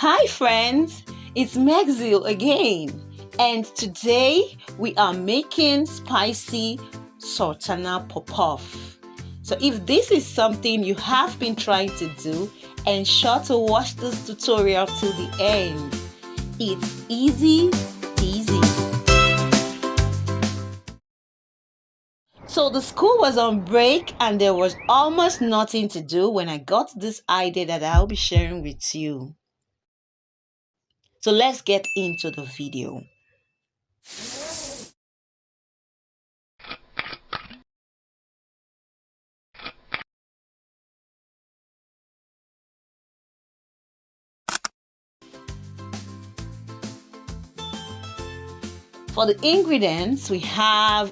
Hi friends, it's Maxil again, and today we are making spicy Sultana pop-off. So if this is something you have been trying to do, ensure to watch this tutorial till the end. It's easy peasy. So the school was on break and there was almost nothing to do when I got this idea that I'll be sharing with you. So let's get into the video. For the ingredients, we have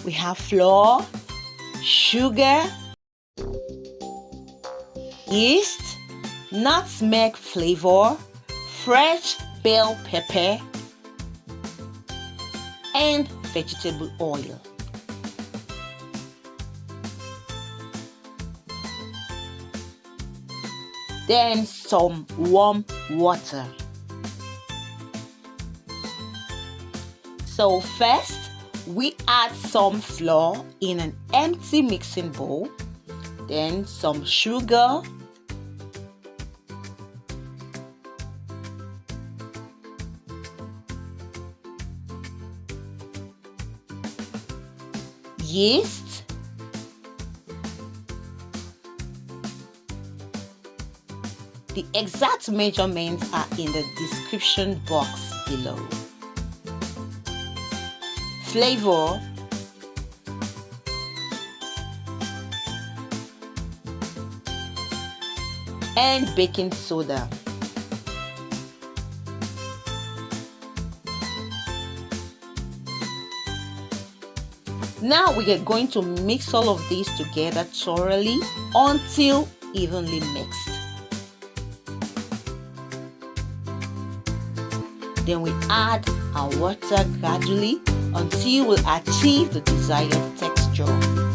we have flour, sugar, yeast, nutmeg flavor, fresh bell pepper, and vegetable oil. Then some warm water. So first, we add some flour in an empty mixing bowl, then some sugar, yeast, the exact measurements are in the description box below. Flavor, and baking soda. Now we are going to mix all of these together thoroughly until evenly mixed. Then we add our water gradually until we achieve the desired texture.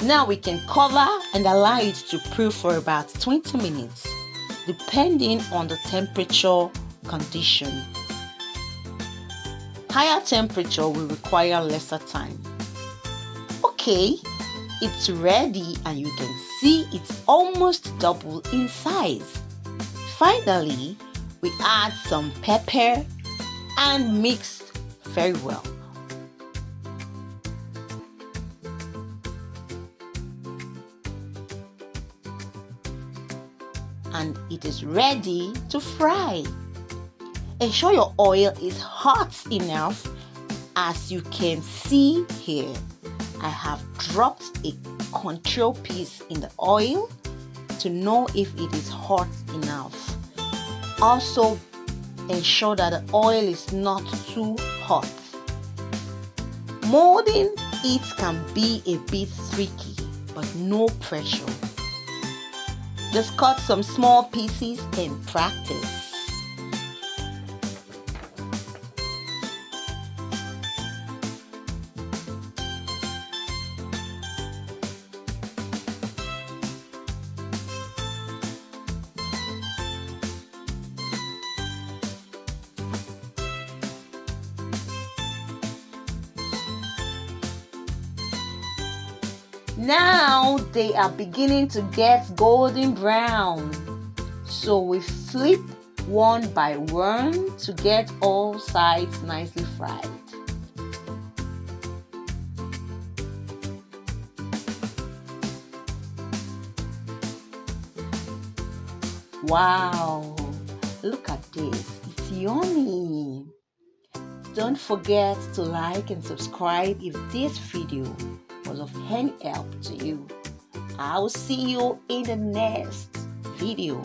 Now we can cover and allow it to brew for about 20 minutes, depending on the temperature condition. Higher temperature will require lesser time. Okay, it's ready and you can see it's almost double in size. Finally, we add some pepper and mix very well. And it is ready to fry. Ensure your oil is hot enough. As you can see here, I have dropped a control piece in the oil to know if it is hot enough. Also, ensure that the oil is not too hot. Molding it can be a bit tricky, but no pressure. Just cut some small pieces and practice. Now they are beginning to get golden brown. So we flip one by one to get all sides nicely fried. Wow, look at this, it's yummy. Don't forget to like and subscribe if this video was of any help to you. I will see you in the next video.